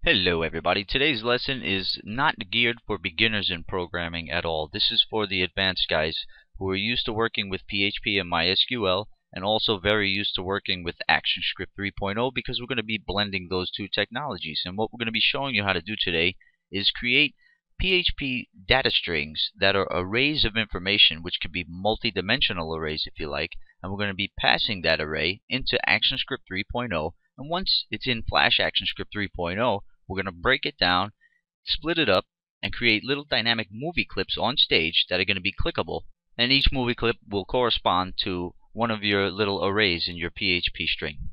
Hello everybody. Today's lesson is not geared for beginners in programming at all. This is for the advanced guys who are used to working with PHP and MySQL and also very used to working with ActionScript 3.0 because we're going to be blending those two technologies. And what we're going to be showing you how to do today is create PHP data strings that are arrays of information, which could be multi-dimensional arrays if you like, and we're going to be passing that array into ActionScript 3.0. And once it's in Flash Actionscript 3.0, we're going to break it down, split it up, and create little dynamic movie clips on stage that are going to be clickable. And each movie clip will correspond to one of your little arrays in your PHP string.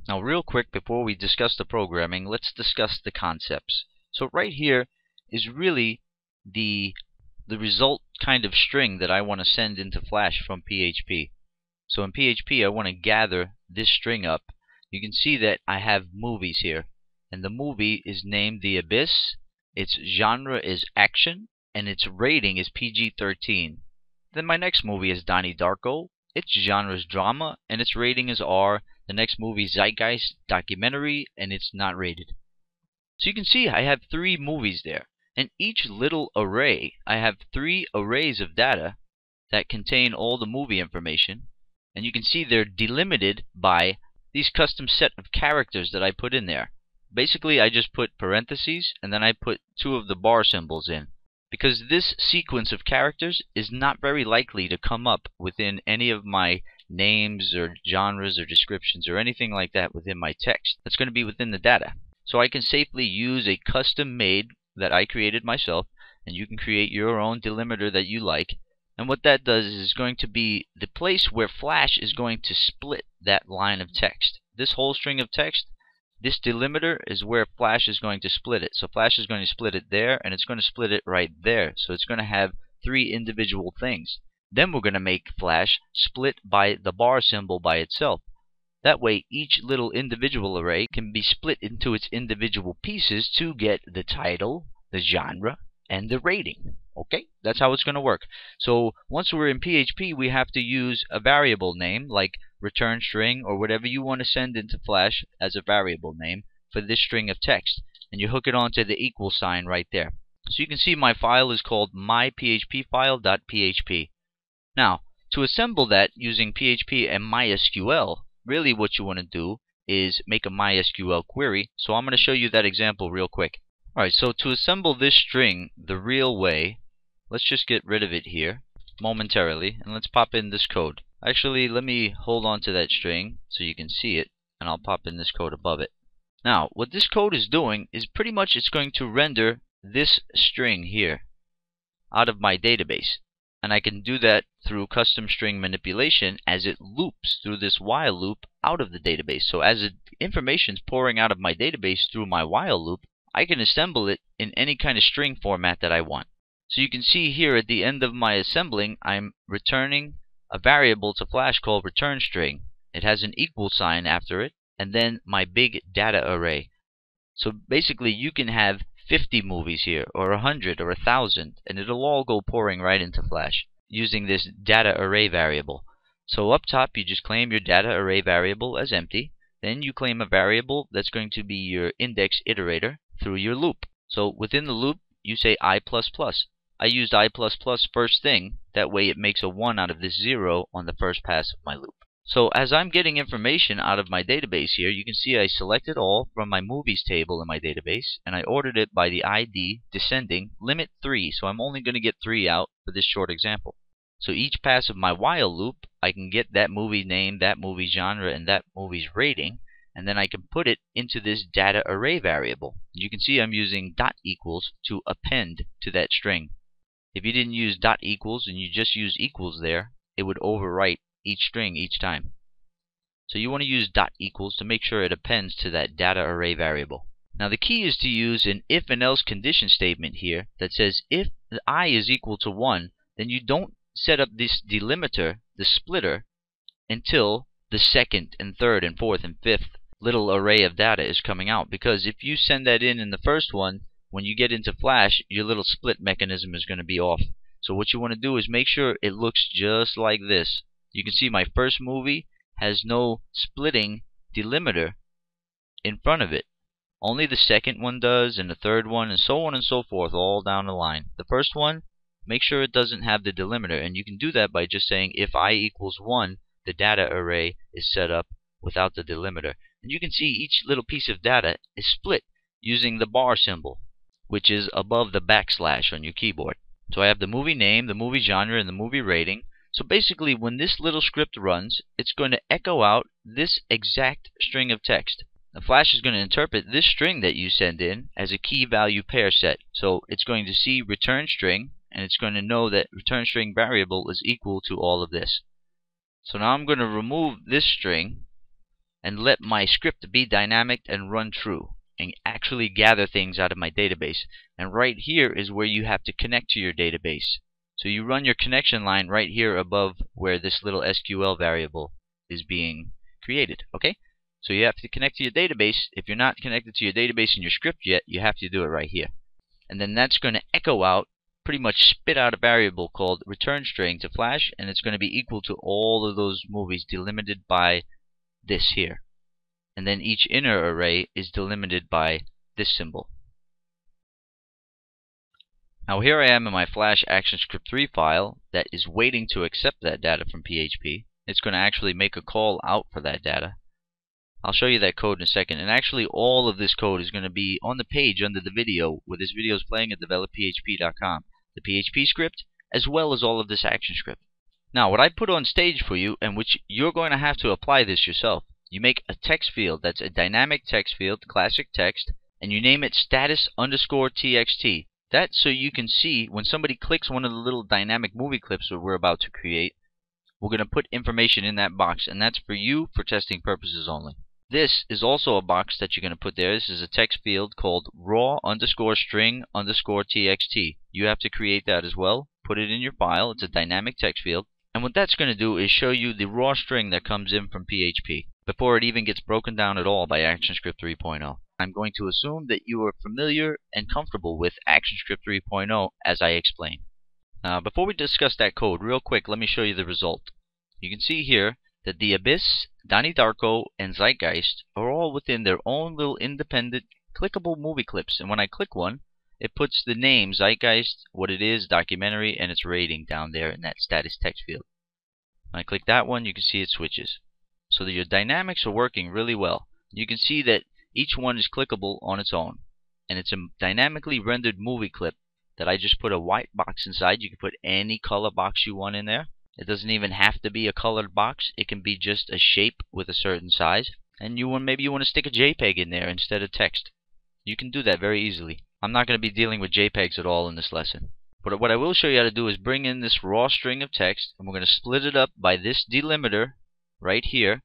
Now real quick, before we discuss the programming, let's discuss the concepts. So right here is really the result kind of string that I want to send into Flash from PHP. So in PHP I want to gather this string up. You can see that I have movies here, and the movie is named The Abyss, its genre is action, and its rating is PG-13. Then my next movie is Donnie Darko, its genre is drama, and its rating is R. The next movie is Zeitgeist documentary, and it's not rated. So you can see I have three movies there, and each little array, I have three arrays of data that contain all the movie information, and you can see they're delimited by these custom set of characters that I put in there. Basically I just put parentheses and then I put two of the bar symbols in, because this sequence of characters is not very likely to come up within any of my names or genres or descriptions or anything like that within my text. That's going to be within the data. So I can safely use a custom made that I created myself, and you can create your own delimiter that you like. And what that does is going to be the place where Flash is going to split that line of text. This whole string of text, this delimiter is where Flash is going to split it. So Flash is going to split it there, and it's going to split it right there. So it's going to have three individual things. Then we're going to make Flash split by the bar symbol by itself. That way each little individual array can be split into its individual pieces to get the title, the genre, and the rating. Okay, that's how it's going to work. So once we're in PHP, we have to use a variable name like return string or whatever you want to send into Flash as a variable name for this string of text, and you hook it onto the equal sign right there. So you can see my file is called myphpfile.php. Now to assemble that using PHP and MySQL, really what you want to do is make a MySQL query. So I'm going to show you that example real quick. Alright, so to assemble this string the real way, let's just get rid of it here momentarily, and let's pop in this code. Actually, let me hold on to that string so you can see it, and I'll pop in this code above it. Now, what this code is doing is pretty much it's going to render this string here out of my database. And I can do that through custom string manipulation as it loops through this while loop out of the database. So as the information is pouring out of my database through my while loop, I can assemble it in any kind of string format that I want. So you can see here at the end of my assembling, I'm returning a variable to Flash called return string. It has an equal sign after it, and then my big data array. So basically you can have 50 movies here, or 100, or 1,000, and it'll all go pouring right into Flash using this data array variable. So up top you just claim your data array variable as empty, then you claim a variable that's going to be your index iterator through your loop. So within the loop you say I++. I used I++ first thing, that way it makes a 1 out of this 0 on the first pass of my loop. So as I'm getting information out of my database here, you can see I selected all from my movies table in my database, and I ordered it by the ID descending limit 3, so I'm only going to get 3 out for this short example. So each pass of my while loop, I can get that movie name, that movie genre, and that movie's rating, and then I can put it into this data array variable. You can see I'm using dot equals to append to that string. If you didn't use dot equals and you just use equals there, it would overwrite each string each time. So you want to use dot equals to make sure it appends to that data array variable. Now the key is to use an if and else condition statement here that says if I is equal to 1, then you don't set up this delimiter, the splitter, until the second and third and fourth and fifth little array of data is coming out, because if you send that in the first one, when you get into Flash, your little split mechanism is going to be off. So what you want to do is make sure it looks just like this. You can see my first movie has no splitting delimiter in front of it. Only the second one does, and the third one, and so on and so forth, all down the line. The first one, make sure it doesn't have the delimiter, and you can do that by just saying if I equals 1, the data array is set up without the delimiter. And you can see each little piece of data is split using the bar symbol, which is above the backslash on your keyboard. So I have the movie name, the movie genre, and the movie rating. So basically, when this little script runs, it's going to echo out this exact string of text. The Flash is going to interpret this string that you send in as a key value pair set. So it's going to see return string, and it's going to know that return string variable is equal to all of this. So now I'm going to remove this string and let my script be dynamic and run true and actually gather things out of my database. And right here is where you have to connect to your database. So you run your connection line right here above where this little SQL variable is being created. Okay? So you have to connect to your database. If you're not connected to your database in your script yet, you have to do it right here. And then that's going to echo out, pretty much spit out a variable called return string to Flash, and it's going to be equal to all of those movies delimited by this here. And then each inner array is delimited by this symbol. Now here I am in my Flash Actionscript 3 file that is waiting to accept that data from PHP. It's going to actually make a call out for that data. I'll show you that code in a second. And actually all of this code is going to be on the page under the video where this video is playing at developphp.com. The PHP script as well as all of this action script. Now what I put on stage for you, and which you're going to have to apply this yourself. You make a text field that's a dynamic text field, classic text, and you name it status_txt. That's so you can see when somebody clicks one of the little dynamic movie clips that we're about to create, we're going to put information in that box, and that's for you for testing purposes only. This is also a box that you're going to put there. This is a text field called raw_string_txt. You have to create that as well. Put it in your file. It's a dynamic text field. And what that's going to do is show you the raw string that comes in from PHP before it even gets broken down at all by ActionScript 3.0. I'm going to assume that you are familiar and comfortable with ActionScript 3.0 as I explain. Now, before we discuss that code, real quick, let me show you the result. You can see here that the Abyss, Donnie Darko, and Zeitgeist are all within their own little independent clickable movie clips. And when I click one, it puts the name Zeitgeist, what it is, documentary, and its rating down there in that status text field. When I click that one, you can see it switches. So that your dynamics are working really well. You can see that each one is clickable on its own. And it's a dynamically rendered movie clip that I just put a white box inside. You can put any color box you want in there. It doesn't even have to be a colored box. It can be just a shape with a certain size. And maybe you want to stick a JPEG in there instead of text. You can do that very easily. I'm not going to be dealing with JPEGs at all in this lesson. But what I will show you how to do is bring in this raw string of text, and we're going to split it up by this delimiter right here.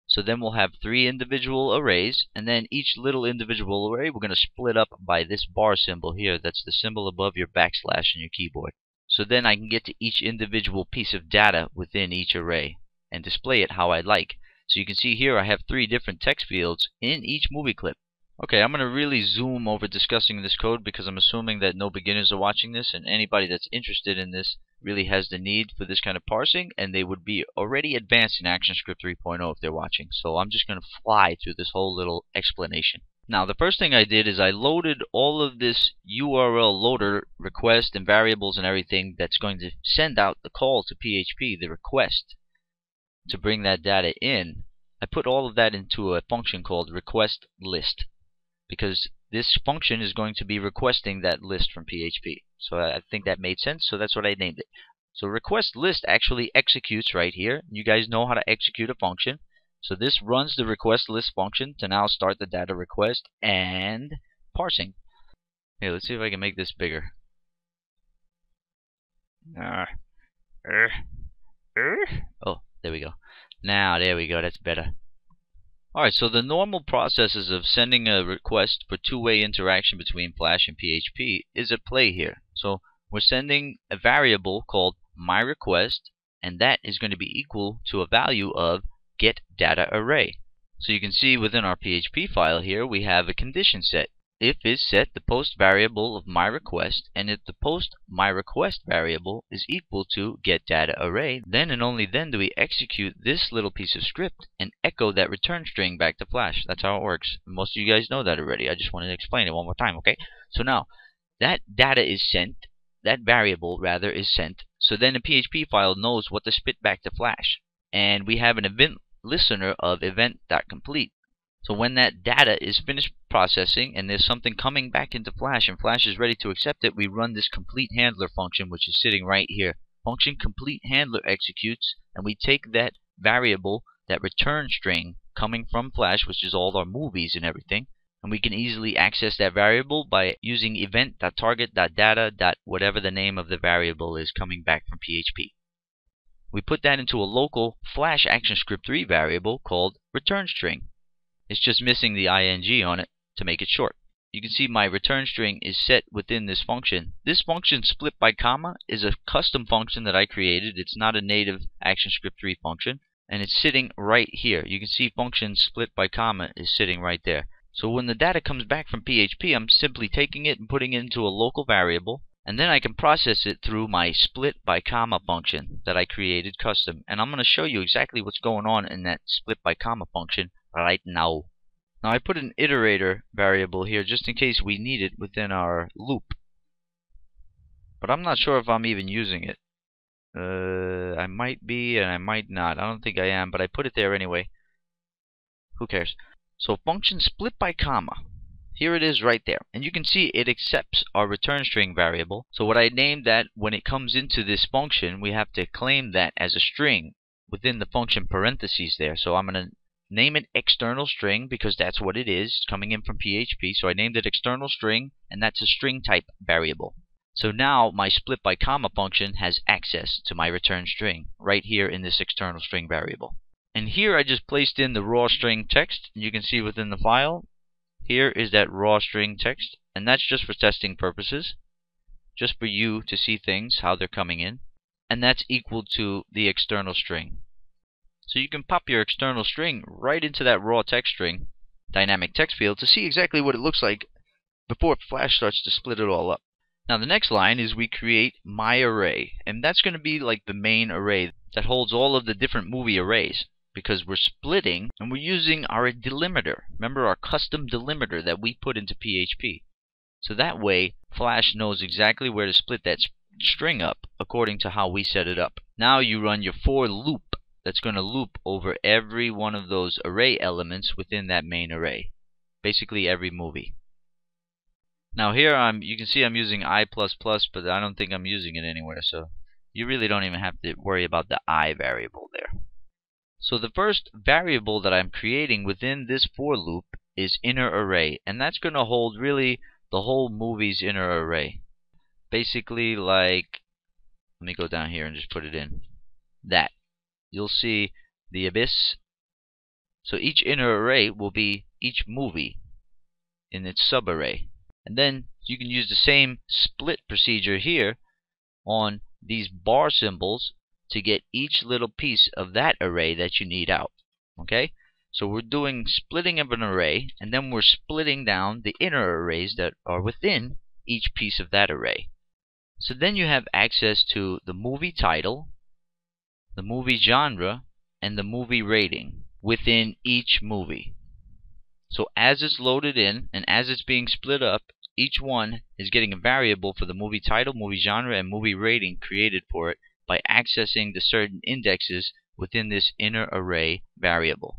So then we'll have 3 individual arrays, and then each little individual array we're going to split up by this bar symbol here. That's the symbol above your backslash on your keyboard. So then I can get to each individual piece of data within each array and display it how I like. So you can see here I have 3 different text fields in each movie clip. Okay, I'm going to really zoom over discussing this code because I'm assuming that no beginners are watching this, and anybody that's interested in this really has the need for this kind of parsing, and they would be already advanced in ActionScript 3.0 if they're watching. So I'm just going to fly through this whole little explanation. Now, the first thing I did is I loaded all of this URL loader request and variables and everything that's going to send out the call to PHP, the request to bring that data in. I put all of that into a function called request list, because this function is going to be requesting that list from PHP. So I think that made sense, so that's what I named it. So request list actually executes right here. You guys know how to execute a function. So this runs the request list function to now start the data request and parsing. Hey, let's see if I can make this bigger. Oh, there we go. Now, there we go, that's better. Alright, so the normal processes of sending a request for two-way interaction between Flash and PHP is at play here. So we're sending a variable called myRequest, and that is going to be equal to a value of getDataArray. So you can see within our PHP file here we have a condition set. if is set the post variable of my request, and if the post my request variable is equal to get data array, then and only then do we execute this little piece of script and echo that return string back to Flash. That's how it works. Most of you guys know that already. I just wanted to explain it one more time, okay? So now that data is sent, that variable rather is sent, so then the PHP file knows what to spit back to Flash. And we have an event listener of event.complete. So when that data is finished processing and there's something coming back into Flash and Flash is ready to accept it, we run this complete handler function, which is sitting right here. Function complete handler executes, and we take that variable, that return string coming from Flash, which is all our movies and everything, and we can easily access that variable by using event.target.data. Whatever the name of the variable is coming back from PHP. We put that into a local Flash Actionscript 3 variable called return string. It's just missing the ing on it to make it short. You can see my return string is set within this function. This function split by comma is a custom function that I created. It's not a native ActionScript 3 function, and it's sitting right here. You can see function split by comma is sitting right there. So when the data comes back from PHP, I'm simply taking it and putting it into a local variable, and then I can process it through my split by comma function that I created custom. And I'm going to show you exactly what's going on in that split by comma function right now. Now I put an iterator variable here just in case we need it within our loop. But I'm not sure if I'm even using it. I might be and I might not. I don't think I am, but I put it there anyway. Who cares? So function split by comma. Here it is right there. And you can see it accepts our return string variable. So what I named that, when it comes into this function, we have to claim that as a string within the function parentheses there. So I'm going to name it external string because that's what it is, coming in from PHP. So I named it external string, and that's a string type variable. So now my split by comma function has access to my return string right here in this external string variable. And here I just placed in the raw string text. You can see within the file, here is that raw string text, and that's just for testing purposes, just for you to see things, how they're coming in, and that's equal to the external string. So you can pop your external string right into that raw text string dynamic text field to see exactly what it looks like before Flash starts to split it all up. Now the next line is we create my array, and that's going to be like the main array that holds all of the different movie arrays, because we're splitting and we're using our delimiter. Remember our custom delimiter that we put into PHP. So that way Flash knows exactly where to split that string up according to how we set it up. Now you run your for loop that's going to loop over every one of those array elements within that main array. Basically every movie. Now here you can see I'm using I++, but I don't think I'm using it anywhere, so you really don't even have to worry about the I variable there. So the first variable that I'm creating within this for loop is inner array, and that's going to hold really the whole movie's inner array. Basically like, let me go down here and just put it in. That. You'll see the abyss. So each inner array will be each movie in its subarray. And then you can use the same split procedure here on these bar symbols to get each little piece of that array that you need out. Okay? So we're doing splitting of an array, and then we're splitting down the inner arrays that are within each piece of that array. So then you have access to the movie title, the movie genre, and the movie rating within each movie. So as it's loaded in and as it's being split up, each one is getting a variable for the movie title, movie genre, and movie rating created for it by accessing the certain indexes within this inner array variable.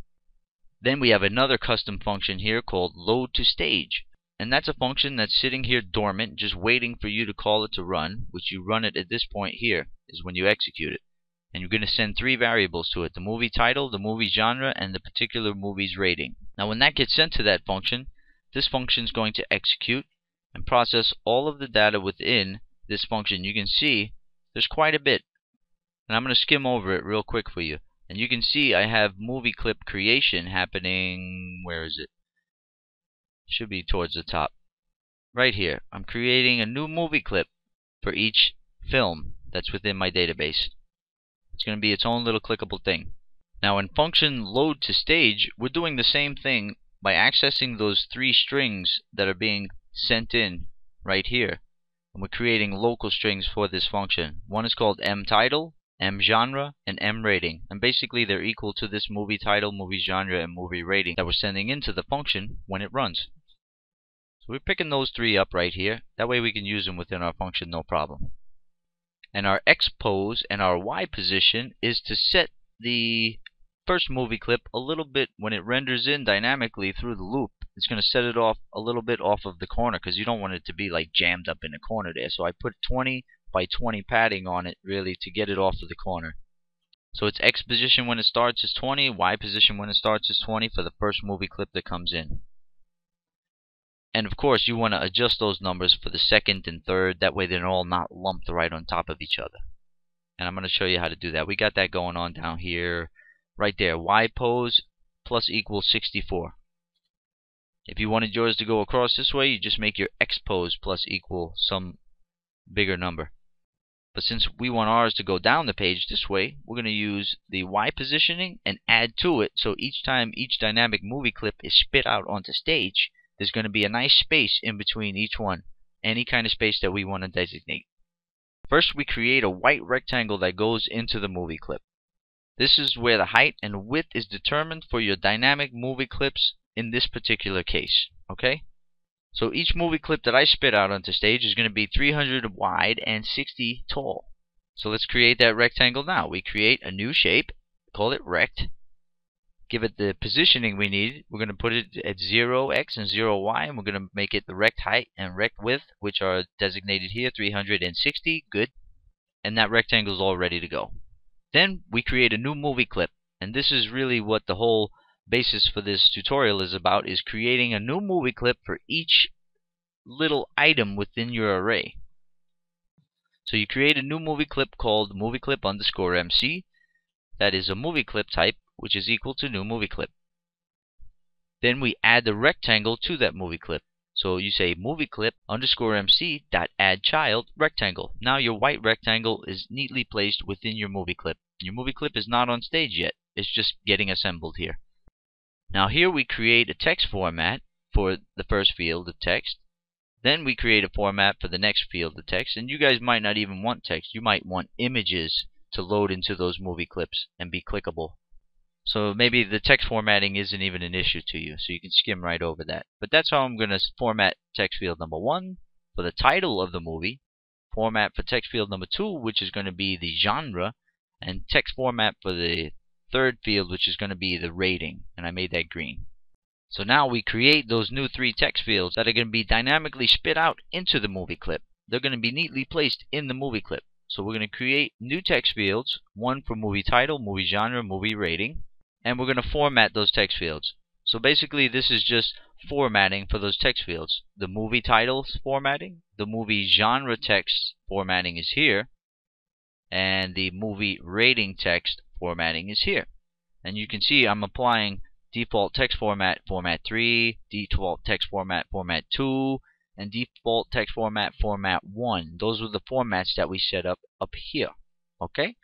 Then we have another custom function here called load to stage, and that's a function that's sitting here dormant, just waiting for you to call it to run, which you run it at this point here is when you execute it. And you're going to send three variables to it: the movie title, the movie genre, and the particular movie's rating. Now when that gets sent to that function, this function is going to execute and process all of the data within this function. You can see there's quite a bit, and I'm going to skim over it real quick for you. And you can see I have Movieclip creation happening. Where is it? Should be towards the top. Right here. I'm creating a new movie clip for each film that's within my database. It's going to be its own little clickable thing. Now in function load to stage, we're doing the same thing by accessing those three strings that are being sent in right here. And we're creating local strings for this function. One is called mTitle, mGenre, and mRating. And basically they're equal to this movie title, movie genre, and movie rating that we're sending into the function when it runs. So we're picking those three up right here. That way we can use them within our function, no problem. And our X pose and our Y position is to set the first movie clip a little bit when it renders in dynamically through the loop. It's going to set it off a little bit off of the corner because you don't want it to be like jammed up in a corner there. So I put 20 by 20 padding on it really to get it off of the corner. So its X position when it starts is 20, Y position when it starts is 20 for the first movie clip that comes in. And of course you want to adjust those numbers for the second and third, that way they're all not lumped right on top of each other. And I'm going to show you how to do that. We got that going on down here, right there. Y pose plus equals 64. If you wanted yours to go across this way, you just make your X pose plus equal some bigger number. But since we want ours to go down the page this way, we're going to use the Y positioning and add to it, so each time each dynamic movie clip is spit out onto stage, there's going to be a nice space in between each one, any kind of space that we want to designate. First, we create a white rectangle that goes into the movie clip. This is where the height and width is determined for your dynamic movie clips in this particular case. Okay? So each movie clip that I spit out onto stage is going to be 300 wide and 60 tall. So let's create that rectangle now. We create a new shape, call it rect. Give it the positioning we need. We're going to put it at 0x and 0y, and we're going to make it the rect height and rect width, which are designated here, 360. Good. And that rectangle is all ready to go. Then we create a new movie clip, and this is really what the whole basis for this tutorial is about, is creating a new movie clip for each little item within your array. So you create a new movie clip called movieclip_MC. That is a movie clip type, which is equal to new movie clip. Then we add the rectangle to that movie clip. So you say movieclip_MC.addChild rectangle. Now your white rectangle is neatly placed within your movie clip. Your movie clip is not on stage yet. It's just getting assembled here. Now here we create a text format for the first field of text. Then we create a format for the next field of text. And you guys might not even want text. You might want images to load into those movie clips and be clickable. So maybe the text formatting isn't even an issue to you, so you can skim right over that. But that's how I'm going to format text field number 1 for the title of the movie, format for text field number 2, which is going to be the genre, and text format for the third field, which is going to be the rating, and I made that green. So now we create those new 3 text fields that are going to be dynamically spit out into the movie clip. They're going to be neatly placed in the movie clip. So we're going to create new text fields, one for movie title, movie genre, movie rating, and we're going to format those text fields. So basically this is just formatting for those text fields. The movie titles formatting, the movie genre text formatting is here, and the movie rating text formatting is here. And you can see I'm applying default text format, format 3, default text format, format 2, and default text format, format 1. Those were the formats that we set up here. Okay?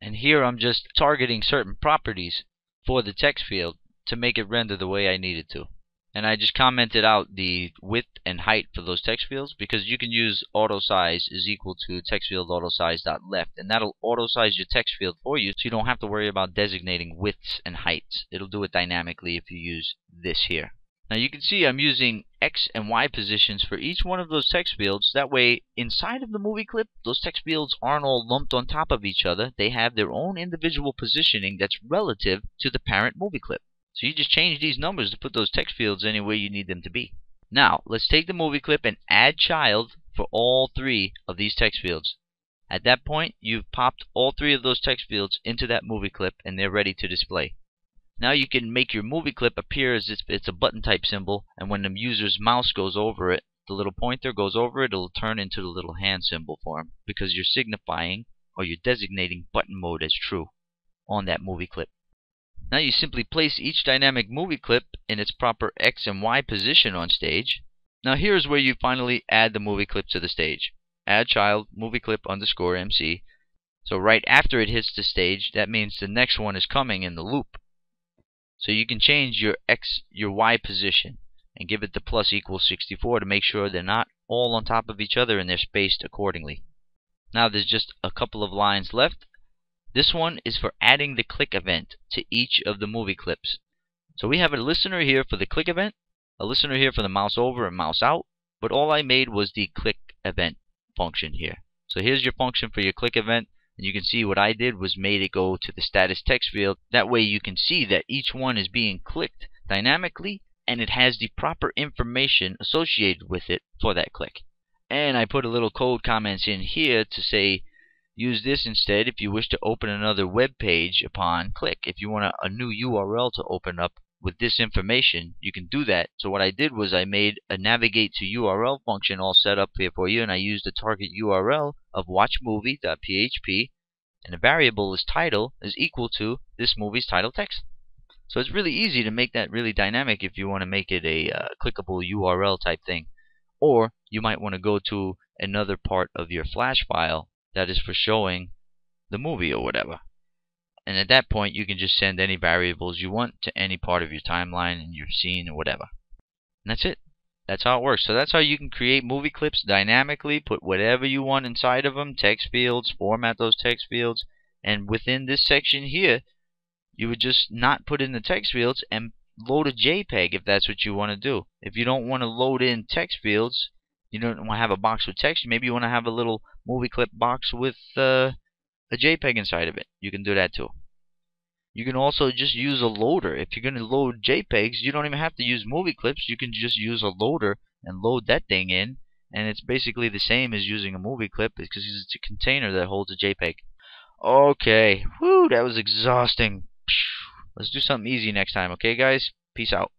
And here I'm just targeting certain properties for the text field to make it render the way I need it to. And I just commented out the width and height for those text fields, because you can use auto size is equal to text field auto size.left, and that'll auto size your text field for you, so you don't have to worry about designating widths and heights. It'll do it dynamically if you use this here. Now you can see I'm using X and Y positions for each one of those text fields. That way, inside of the movie clip, those text fields aren't all lumped on top of each other. They have their own individual positioning that's relative to the parent movie clip. So you just change these numbers to put those text fields anywhere you need them to be. Now, let's take the movie clip and add child for all 3 of these text fields. At that point, you've popped all 3 of those text fields into that movie clip, and they're ready to display. Now you can make your movie clip appear as if it's a button type symbol, and when the user's mouse goes over it, the little pointer goes over it, it'll turn into the little hand symbol for him, because you're signifying or you're designating button mode as true on that movie clip. Now you simply place each dynamic movie clip in its proper X and Y position on stage. Now here's where you finally add the movie clip to the stage. Add child movieclip_MC. So right after it hits the stage, that means the next one is coming in the loop. So you can change your Y position and give it the plus equals 64 to make sure they're not all on top of each other and they're spaced accordingly. Now there's just a couple of lines left. This one is for adding the click event to each of the movie clips. So we have a listener here for the click event, a listener here for the mouse over and mouse out, but all I made was the click event function here. So here's your function for your click event, and you can see what I did was made it go to the status text field. That way you can see that each one is being clicked dynamically and it has the proper information associated with it for that click. And I put a little code comments in here to say use this instead if you wish to open another web page upon click. If you want a new URL to open up with this information, you can do that. So what I did was I made a navigate to URL function all set up here for you, and I used the target URL of watchmovie.php, and the variable is title is equal to this movie's title text. So it's really easy to make that really dynamic if you want to make it a clickable URL type thing. Or you might want to go to another part of your Flash file that is for showing the movie or whatever. And at that point, you can just send any variables you want to any part of your timeline and your scene or whatever. And that's it. That's how it works. So that's how you can create movie clips dynamically, put whatever you want inside of them, text fields, format those text fields. And within this section here, you would just not put in the text fields and load a JPEG if that's what you want to do. If you don't want to load in text fields, you don't want to have a box with text, maybe you want to have a little movie clip box with a JPEG inside of it. You can do that too. You can also just use a loader. If you're going to load JPEGs, you don't even have to use movie clips. You can just use a loader and load that thing in, and it's basically the same as using a movie clip because it's a container that holds a JPEG. Okay, whew, that was exhausting. Let's do something easy next time, okay guys? Peace out.